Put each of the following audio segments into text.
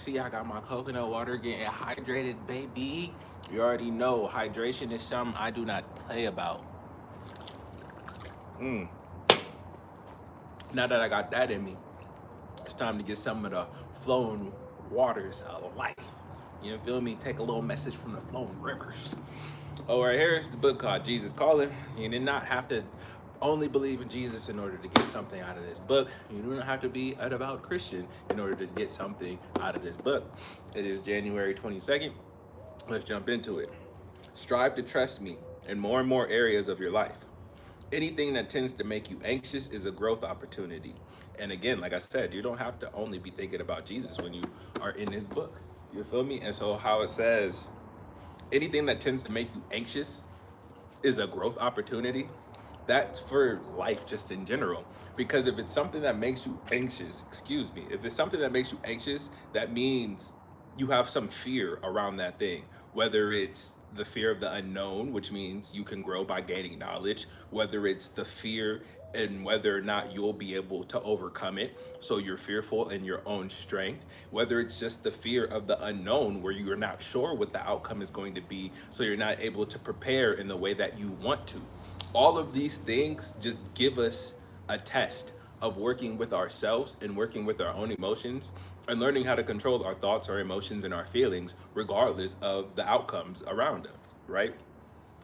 see I got my coconut water getting hydrated, baby. You already know hydration is something I do not play about. Mm. Now that I got that in me, it's time to get some of the flowing waters of life. You feel me? Take a little message from the flowing rivers. Oh, right here is the book called Jesus Calling. You did not have to only believe in Jesus in order to get something out of this book. You do not have to be a devout Christian in order to get something out of this book. It is January 22nd. Let's jump into it. Strive to trust me in more and more areas of your life. Anything that tends to make you anxious is a growth opportunity. And again, like I said, you don't have to only be thinking about Jesus when you are in this book. You feel me? And so, how it says, anything that tends to make you anxious is a growth opportunity. That's for life just in general. Because if it's something that makes you anxious, excuse me, if it's something that makes you anxious, that means you have some fear around that thing. Whether it's the fear of the unknown, which means you can grow by gaining knowledge, whether it's the fear and whether or not you'll be able to overcome it. So you're fearful in your own strength, whether it's just the fear of the unknown where you're not sure what the outcome is going to be. So you're not able to prepare in the way that you want to. All of these things just give us a test of working with ourselves and working with our own emotions and learning how to control our thoughts, our emotions, and our feelings, regardless of the outcomes around us, right?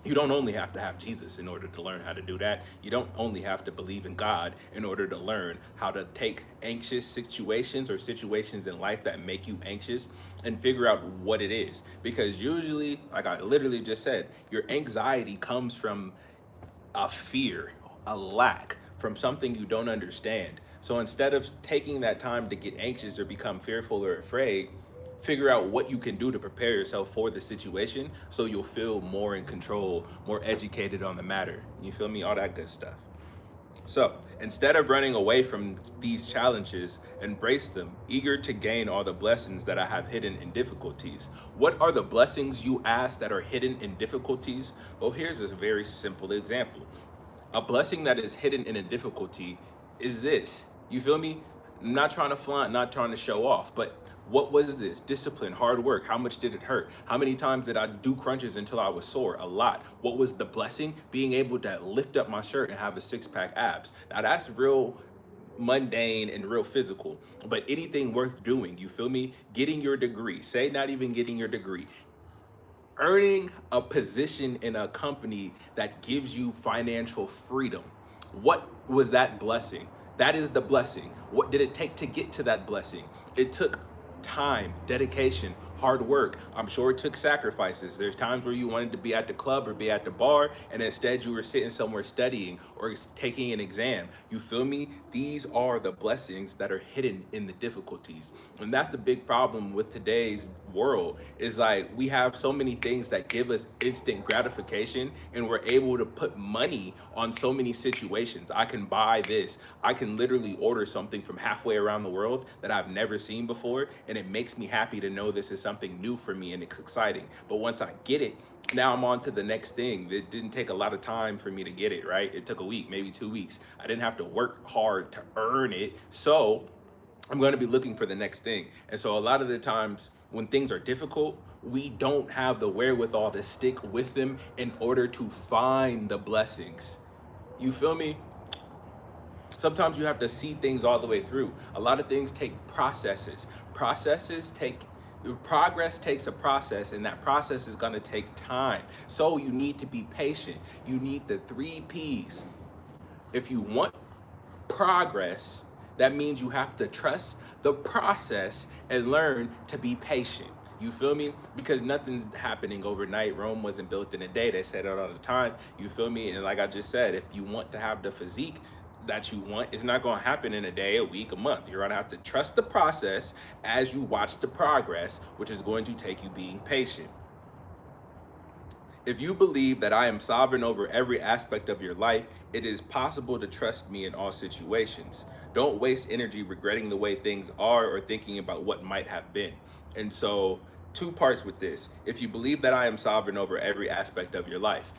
You don't only have to have Jesus in order to learn how to do that. You don't only have to believe in God in order to learn how to take anxious situations or situations in life that make you anxious and figure out what it is. Because usually, like I literally just said, your anxiety comes from a fear, a lack, from something you don't understand. So instead of taking that time to get anxious or become fearful or afraid, figure out what you can do to prepare yourself for the situation so you'll feel more in control, more educated on the matter. You feel me? All that good stuff. So instead of running away from these challenges, embrace them, eager to gain all the blessings that I have hidden in difficulties. What are the blessings you ask that are hidden in difficulties? Well, here's a very simple example. A blessing that is hidden in a difficulty is this. You feel me? I'm not trying to flaunt, not trying to show off, but what was this? Discipline, hard work. How much did it hurt? How many times did I do crunches until I was sore? A lot. What was the blessing? Being able to lift up my shirt and have a six-pack abs. Now that's real mundane and real physical, but anything worth doing, you feel me? Getting your degree, say not even getting your degree, earning a position in a company that gives you financial freedom. What was that blessing? That is the blessing. What did it take to get to that blessing? It took time, dedication, hard work. I'm sure it took sacrifices. There's times where you wanted to be at the club or be at the bar, and instead you were sitting somewhere studying or taking an exam. You feel me? These are the blessings that are hidden in the difficulties. And that's the big problem with today's world is like we have so many things that give us instant gratification and we're able to put money on so many situations. I can buy this. I can literally order something from halfway around the world that I've never seen before, and it makes me happy to know this is something new for me and it's exciting. But once I get it, now I'm on to the next thing. It didn't take a lot of time for me to get it, right? It took a week, maybe 2 weeks. I didn't have to work hard to earn it. So I'm going to be looking for the next thing. And so a lot of the times when things are difficult, we don't have the wherewithal to stick with them in order to find the blessings. You feel me? Sometimes you have to see things all the way through. A lot of things take processes. Progress takes a process, and that process is going to take time. So you need to be patient. You need the 3 P's. If you want progress, that means you have to trust the process and learn to be patient. You feel me? Because nothing's happening overnight. Rome wasn't built in a day. They said it all the time. You feel me? And like I just said, if you want to have the physique that you want, it's not going to happen in a day, a week, a month. You're going to have to trust the process as you watch the progress, which is going to take you being patient. If you believe that I am sovereign over every aspect of your life, it is possible to trust me in all situations. Don't waste energy regretting the way things are or thinking about what might have been. And so, 2 parts with this. If you believe that I am sovereign over every aspect of your life,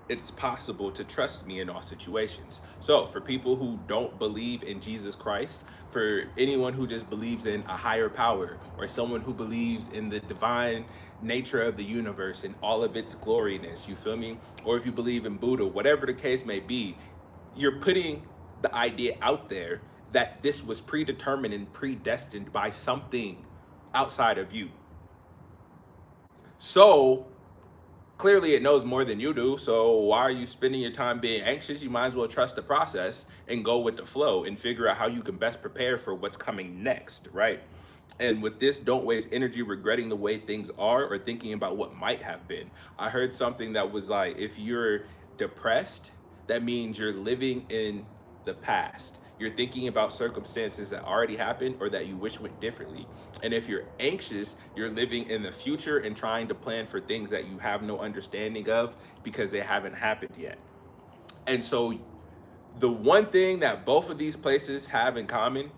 it's possible to trust me in all situations. So, for people who don't believe in Jesus Christ, for anyone who just believes in a higher power, or someone who believes in the divine nature of the universe and all of its gloriness, you feel me? Or if you believe in Buddha, whatever the case may be, you're putting the idea out there that this was predetermined and predestined by something outside of you. So, clearly it knows more than you do. So why are you spending your time being anxious? You might as well trust the process and go with the flow and figure out how you can best prepare for what's coming next, right? And with this, don't waste energy regretting the way things are or thinking about what might have been. I heard something that was like, if you're depressed, that means you're living in the past. You're thinking about circumstances that already happened or that you wish went differently. And if you're anxious, you're living in the future and trying to plan for things that you have no understanding of because they haven't happened yet. And so the one thing that both of these places have in common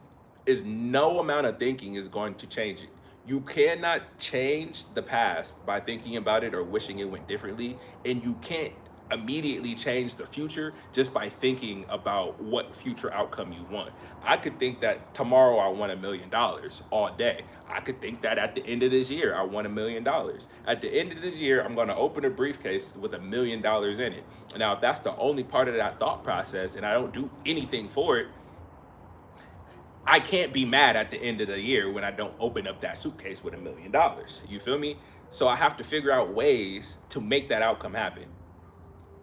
is no amount of thinking is going to change it. You cannot change the past by thinking about it or wishing it went differently, and you can't immediately change the future just by thinking about what future outcome you want. I could think that tomorrow I want $1,000,000 all day. I could think that at the end of this year I want $1,000,000. At the end of this year, I'm going to open a briefcase with $1,000,000 in it. Now, if that's the only part of that thought process and I don't do anything for it, I can't be mad at the end of the year when I don't open up that suitcase with $1,000,000. You feel me? So I have to figure out ways to make that outcome happen.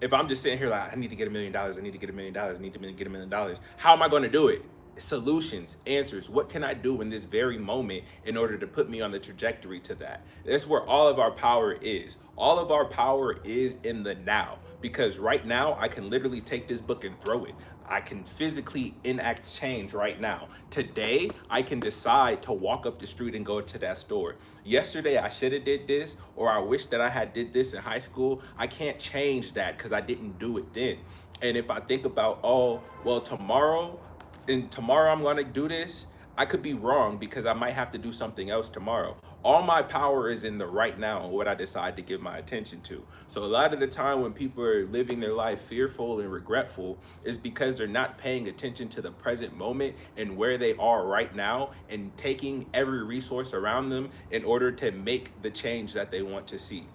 If I'm just sitting here like, I need to get $1,000,000, I need to get $1,000,000, I need to get $1,000,000, how am I going to do it? Solutions, answers. What can I do in this very moment in order to put me on the trajectory to that? That's where all of our power is. All of our power is in the now, because right now I can literally take this book and throw it. I can physically enact change right now. Today, I can decide to walk up the street and go to that store. Yesterday, I should have did this, or I wish that I had did this in high school. I can't change that because I didn't do it then. And if I think about, oh, well, tomorrow I'm going to do this, I could be wrong because I might have to do something else tomorrow. All my power is in the right now and what I decide to give my attention to. So a lot of the time when people are living their life fearful and regretful is because they're not paying attention to the present moment and where they are right now and taking every resource around them in order to make the change that they want to see.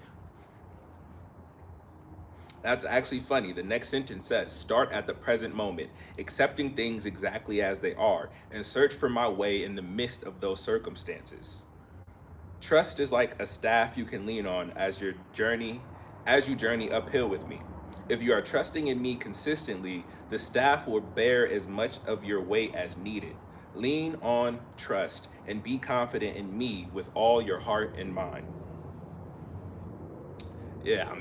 That's actually funny. The next sentence says, start at the present moment, accepting things exactly as they are, and search for my way in the midst of those circumstances. Trust is like a staff you can lean on as you journey uphill with me. If you are trusting in me consistently, the staff will bear as much of your weight as needed. Lean on trust and be confident in me with all your heart and mind. Yeah,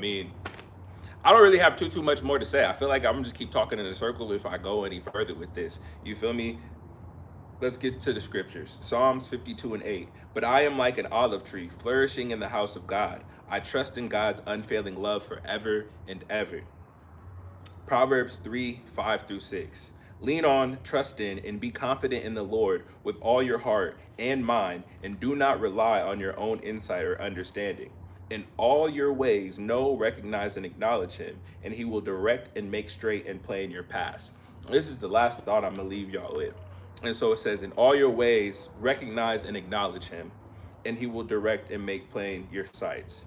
I don't really have too much more to say. I feel like I'm gonna just keep talking in a circle if I go any further with this. You feel me? Let's get to the scriptures. Psalms 52:8. But I am like an olive tree flourishing in the house of God. I trust in God's unfailing love forever and ever. Proverbs 3:5-6. Lean on, trust in, and be confident in the Lord with all your heart and mind, and do not rely on your own insight or understanding. In all your ways, know, recognize, and acknowledge him, and he will direct and make straight and plain your paths. This is the last thought I'm going to leave y'all with. And so it says, in all your ways, recognize and acknowledge him, and he will direct and make plain your sights.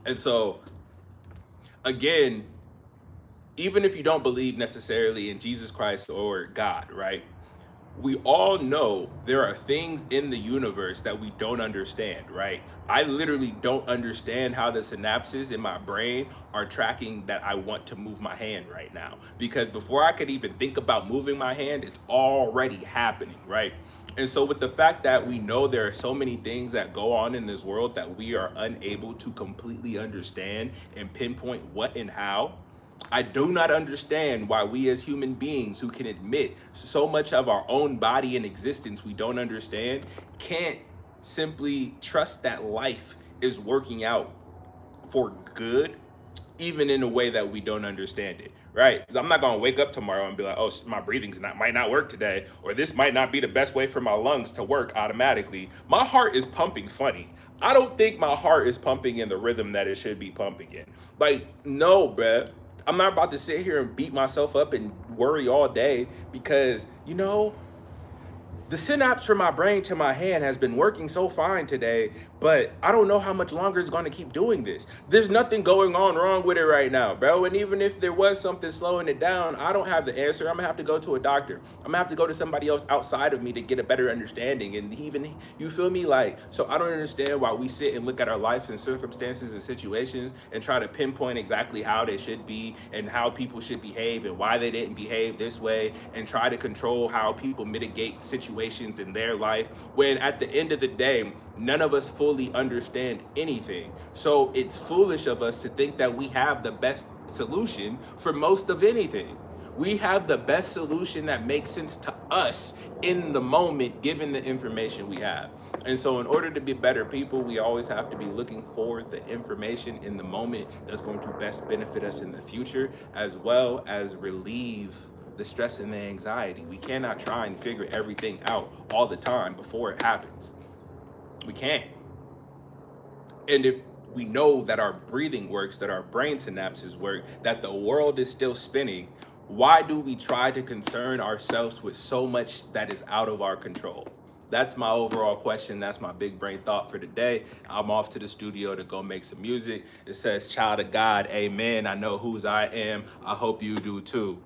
And so, again, even if you don't believe necessarily in Jesus Christ or God, right? We all know there are things in the universe that we don't understand, right? I literally don't understand how the synapses in my brain are tracking that I want to move my hand right now. Because before I could even think about moving my hand, it's already happening, right? And so with the fact that we know there are so many things that go on in this world that we are unable to completely understand and pinpoint what and how, I do not understand why we as human beings who can admit so much of our own body and existence we don't understand can't simply trust that life is working out for good even in a way that we don't understand it, right? Because I'm not gonna wake up tomorrow and be like, oh, my might not work today, or this might not be the best way for my lungs to work automatically. My heart is pumping funny. I don't think my heart is pumping in the rhythm that it should be pumping in. Like, no, bruh. I'm not about to sit here and beat myself up and worry all day because, the synapse from my brain to my hand has been working so fine today, but I don't know how much longer it's going to keep doing this. There's nothing going on wrong with it right now, bro. And even if there was something slowing it down, I don't have the answer. I'm going to have to go to a doctor. I'm going to have to go to somebody else outside of me to get a better understanding. And even, you feel me? Like, so I don't understand why we sit and look at our lives and circumstances and situations and try to pinpoint exactly how they should be and how people should behave and why they didn't behave this way and try to control how people mitigate situations in their life, when at the end of the day, none of us fully understand anything. So it's foolish of us to think that we have the best solution for most of anything. We have the best solution that makes sense to us in the moment, given the information we have. And so in order to be better people, we always have to be looking for the information in the moment that's going to best benefit us in the future, as well as relieve the stress and the anxiety. We cannot try and figure everything out all the time before it happens. We can't. And if we know that our breathing works, that our brain synapses work, that the world is still spinning, why do we try to concern ourselves with so much that is out of our control? That's my overall question. That's my big brain thought for today. I'm off to the studio to go make some music. It says, child of God, amen. I know whose I am. I hope you do too.